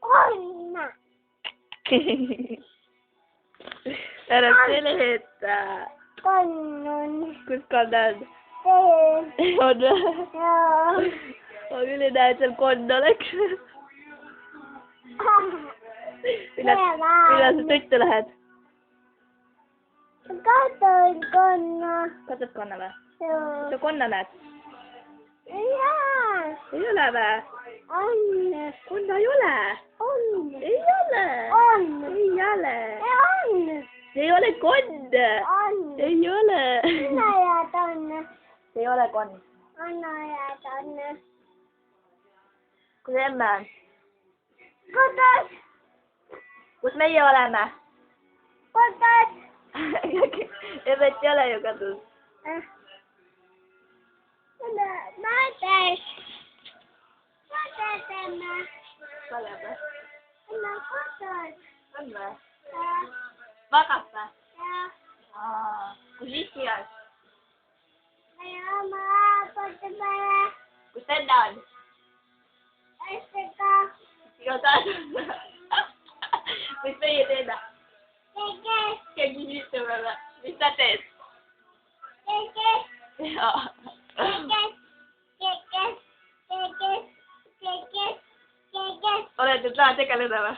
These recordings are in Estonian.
Konna. Ära seleta. Konnon. Kus konn on? See. On või? Joo. Ma küll ei näe, et seal konn oleks. Millal sa tõttu lähed? Katon konna. Katsad konna või? Joo. Sa konna näed? Jaa. Ei ole või? On. Konna ei ole. On. Ei ole. On. Ei ole. On. See ei ole konn. On. Ei ole. Anna ja tonne. See ei ole konn. Anna ja tonne. Kus emme on? Kodus. Kus meie oleme? Kodus. Emmet ei ole ju kodus. Näitäis. Näitäis emme. Kaleb või? Emme kodus. On või? Jaa. Magab või? Jaa. Kus issi on? Meie oma kodu peale. Kus enne on? Äsjaka. Iga taas. Mis meie teeme? Keke. Keegi istume või? Mis sa teed? Keke. Jaa. Keke. Keke. Keke. Keke. Keke. Oled nüüd vaja tegeleda või?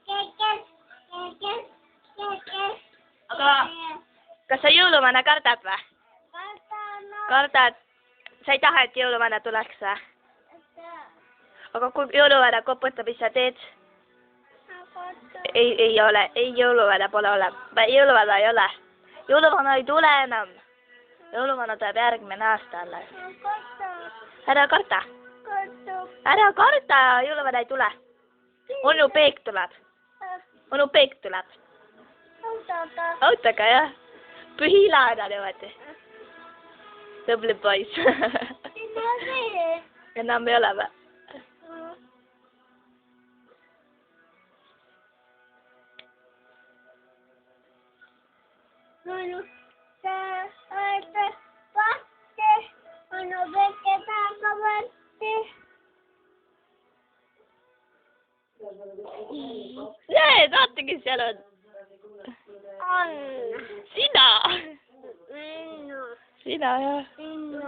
Keke. Keke. Keke. Aga kas sa jõuluvana kardad või? Kardad? Sa ei taha, et jõuluvana tuleks või? Aga kui jõuluvana koputab, mis sa teed? Ei ole. Ei, jõuluvana pole olemas. Jõuluvana ei ole. Jõuluvana ei tule enam. Jõuluvana tuleb järgmine aasta alles. Ära karda. Ära karda, jõuluvana ei tule. Onu Peek tuleb. Onu Peek tuleb. Autoga, jah. Pühilaana niimoodi. Tubli poiss. Enam ei ole või? Onu Peeke vatti. Onu Peeke taga vatti. Näed, vaata, kes seal on. On. Sina. Minnu. Sina, jah. Minnu.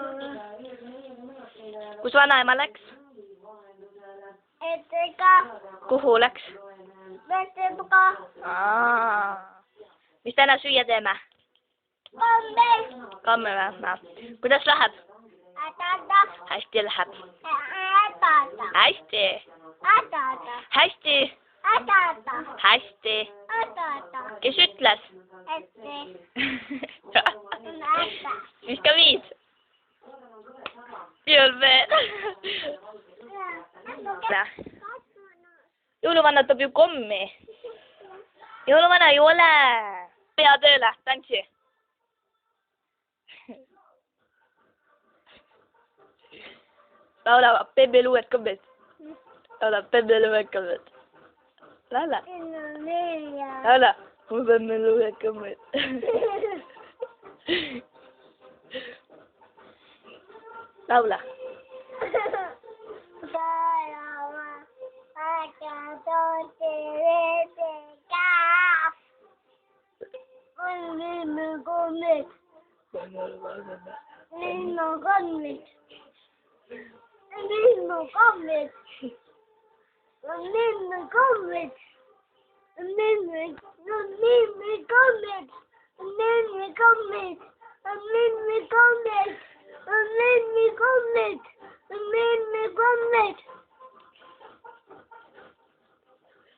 Kus vanaema läks? Etega. Kuhu läks? Vetega. Mis täna süüa teeme? Komme. Komme või? Kuidas läheb? Atata. Hästi läheb. Atata. Hästi. Atata. Hästi. Atata. Hästi. Atata. Kes ütles? Ette. Viska 5. Ei olnud veel. Jõuluvana toob ju kommi. Jõuluvana ei ole. Pea tööle, tantsi. Laula Pebbel uued kommid. Laula Pebbel uued kommid. Laula. Laula. Mu Pebbel uued kommid. Laula.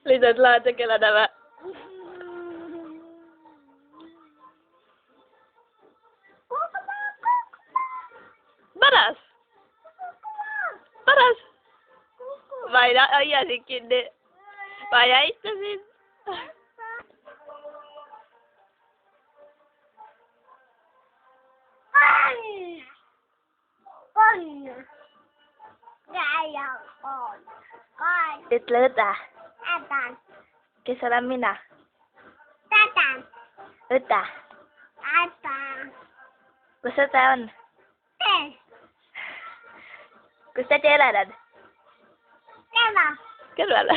Lihtsalt lahe tegeleda või? Paras. Paras. Ma ei aia sind kinni. Ma ei aita sind. Ütle õde. Kes olen mina? Õde. Kus õde on? Kus tädi Helen on? Kõrval.